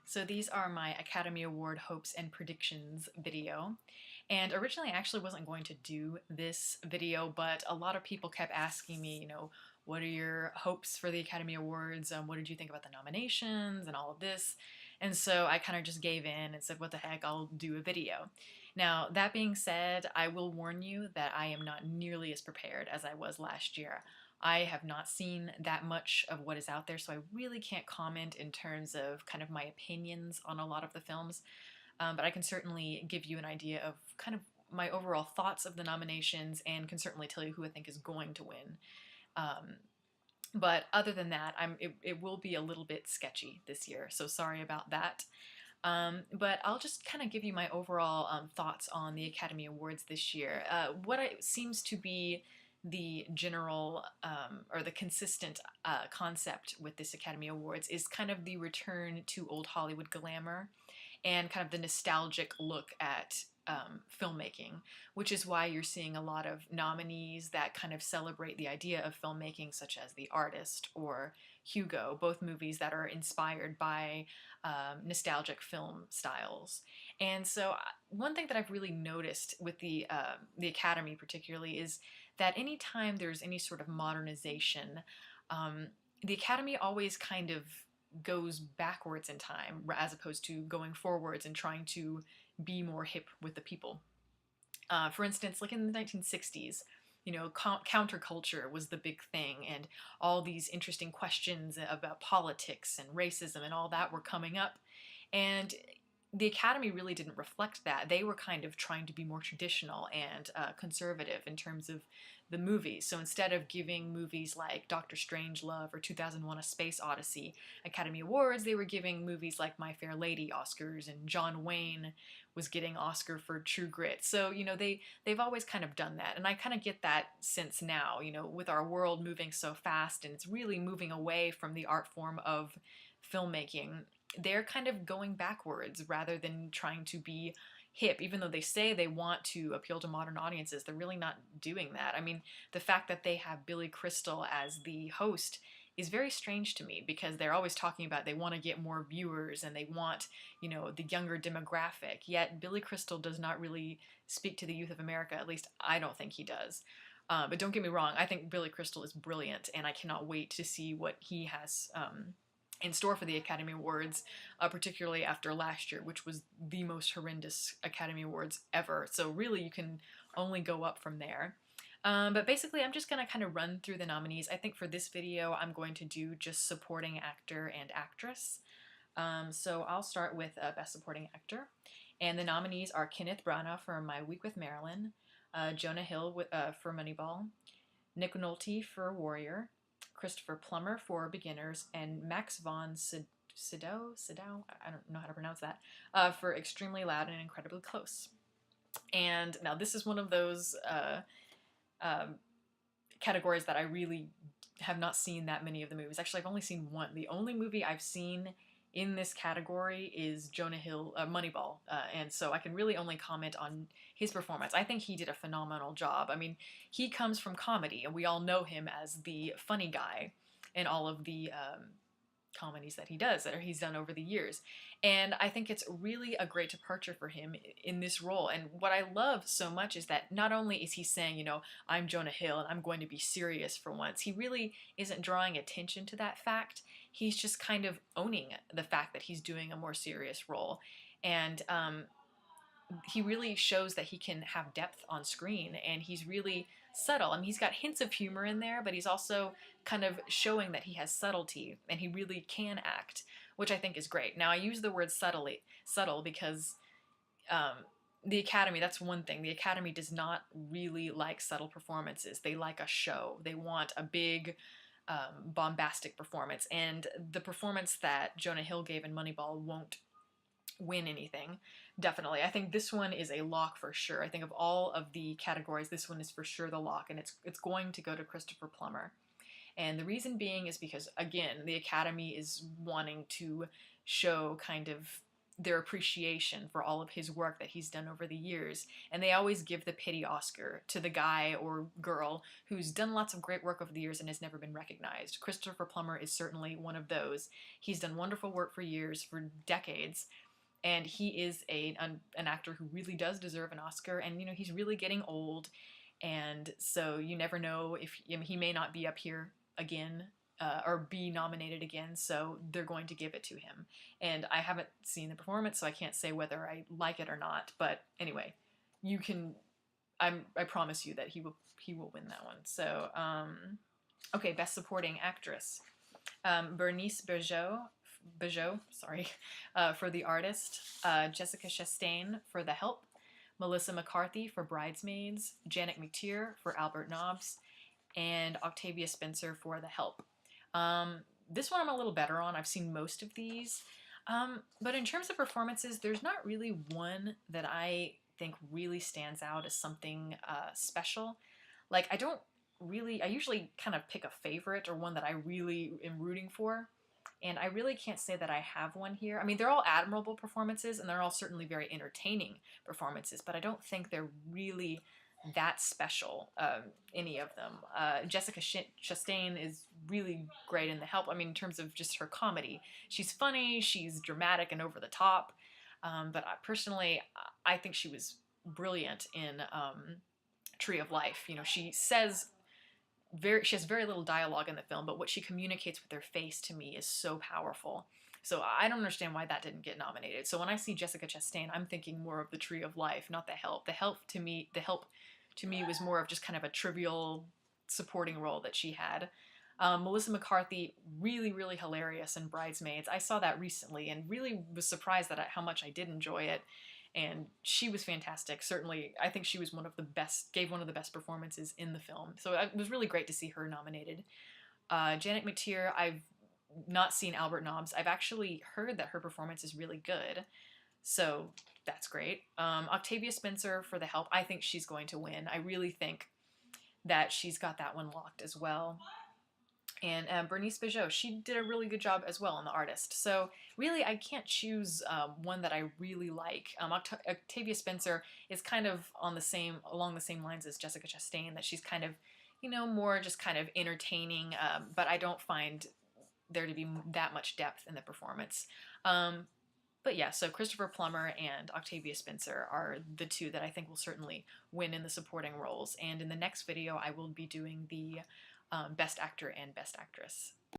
So these are my Academy Award hopes and predictions video. And originally I actually wasn't going to do this video, but a lot of people kept asking me, what are your hopes for the Academy Awards? What did you think about the nominations and all of this? And so I kind of just gave in and said, what the heck, I'll do a video. Now, that being said, I will warn you that I am not nearly as prepared as I was last year. I have not seen that much of what is out there, so I really can't comment in terms of kind of my opinions on a lot of the films. But I can certainly give you an idea of kind of my overall thoughts of the nominations and can certainly tell you who I think is going to win. But other than that, it will be a little bit sketchy this year, so sorry about that. But I'll just kind of give you my overall thoughts on the Academy Awards this year. Seems to be the general or the consistent concept with this Academy Awards is kind of the return to old Hollywood glamour and kind of the nostalgic look at filmmaking, which is why you're seeing a lot of nominees that kind of celebrate the idea of filmmaking, such as The Artist or Hugo, both movies that are inspired by nostalgic film styles. And so one thing that I've really noticed with the Academy particularly is that anytime there's any sort of modernization, the Academy always kind of goes backwards in time as opposed to going forwards and trying to be more hip with the people. For instance, like in the 1960s, counterculture was the big thing, and all these interesting questions about politics and racism and all that were coming up. And the Academy really didn't reflect that. They were kind of trying to be more traditional and conservative in terms of the movies. So instead of giving movies like Doctor Strangelove or 2001: A Space Odyssey Academy Awards, they were giving movies like My Fair Lady Oscars, and John Wayne was getting Oscar for True Grit. So, they've always kind of done that. And I kind of get that since now, with our world moving so fast and it's really moving away from the art form of filmmaking, they're kind of going backwards rather than trying to be hip. Even though they say they want to appeal to modern audiences, they're really not doing that. I mean, the fact that they have Billy Crystal as the host is very strange to me, because they're always talking about they want to get more viewers and they want, the younger demographic. Yet Billy Crystal does not really speak to the youth of America. At least I don't think he does. But don't get me wrong, I think Billy Crystal is brilliant, and I cannot wait to see what he has in store for the Academy Awards, particularly after last year, which was the most horrendous Academy Awards ever. So really, you can only go up from there. But basically, I'm just going to kind of run through the nominees. I think for this video, I'm going to do just supporting actor and actress. So I'll start with Best Supporting Actor. And the nominees are Kenneth Branagh for My Week with Marilyn, Jonah Hill for Moneyball, Nick Nolte for Warrior, Christopher Plummer for Beginners, and Max von Sydow, I don't know how to pronounce that, for Extremely Loud and Incredibly Close. And now this is one of those categories that I really have not seen that many of the movies. Actually, I've only seen one. The only movie I've seen in this category is Jonah Hill, Moneyball, and so I can really only comment on his performance. I think he did a phenomenal job. I mean, he comes from comedy, and we all know him as the funny guy in all of the comedies that he does, that he's done over the years. And I think it's really a great departure for him in this role. And what I love so much is that not only is he saying, I'm Jonah Hill and I'm going to be serious for once, he really isn't drawing attention to that fact. He's just kind of owning the fact that he's doing a more serious role. And he really shows that he can have depth on screen, and he's really subtle. I mean, he's got hints of humor in there, but he's also kind of showing that he has subtlety and he really can act, which I think is great. Now, I use the word subtle because the Academy, that's one thing. The Academy does not really like subtle performances. They like a show. They want a big, bombastic performance. And the performance that Jonah Hill gave in Moneyball won't win anything, definitely. I think this one is a lock for sure. I think of all of the categories, this one is for sure the lock, and it's going to go to Christopher Plummer. And the reason being is because, again, the Academy is wanting to show kind of, their appreciation for all of his work that he's done over the years. And they always give the pity Oscar to the guy or girl who's done lots of great work over the years and has never been recognized. Christopher Plummer is certainly one of those. He's done wonderful work for years, for decades, and he is an actor who really does deserve an Oscar. And he's really getting old, and so you never know if he may not be up here again, or be nominated again, so they're going to give it to him. And I haven't seen the performance, so I can't say whether I like it or not. But anyway, you can. I promise you that he will win that one. So okay, Best Supporting Actress, Bernice Bejo, sorry, for The Artist, Jessica Chastain for The Help, Melissa McCarthy for Bridesmaids, Janet McTeer for Albert Nobbs, and Octavia Spencer for The Help. This one I'm a little better on. I've seen most of these. But in terms of performances, there's not really one that I think really stands out as something special. Like, I usually kind of pick a favorite or one that I really am rooting for. And I really can't say that I have one here. I mean, they're all admirable performances, and they're all certainly very entertaining performances, but I don't think they're really that special, any of them. Jessica Chastain is really great in The Help. I mean, in terms of just her comedy. She's funny, she's dramatic and over the top, but personally, I think she was brilliant in Tree of Life. She has very little dialogue in the film, but what she communicates with her face to me is so powerful. So I don't understand why that didn't get nominated. So when I see Jessica Chastain, I'm thinking more of The Tree of Life, not The Help. The Help to me was more of just kind of a trivial supporting role that she had. Melissa McCarthy, really, really hilarious in Bridesmaids. I saw that recently and really was surprised how much I did enjoy it. And she was fantastic. Certainly, I think she was gave one of the best performances in the film. So it was really great to see her nominated. Janet McTeer, I've not seen Albert Nobbs. I've actually heard that her performance is really good. So that's great. Octavia Spencer for The Help, I think she's going to win. I really think that she's got that one locked as well. And Bernice Bejo, she did a really good job as well in The Artist. So really, I can't choose one that I really like. Octavia Spencer is kind of along the same lines as Jessica Chastain, that she's kind of, more just kind of entertaining, but I don't find there to be that much depth in the performance. But yeah, so Christopher Plummer and Octavia Spencer are the two that I think will certainly win in the supporting roles. And in the next video, I will be doing the Best Actor and Best Actress.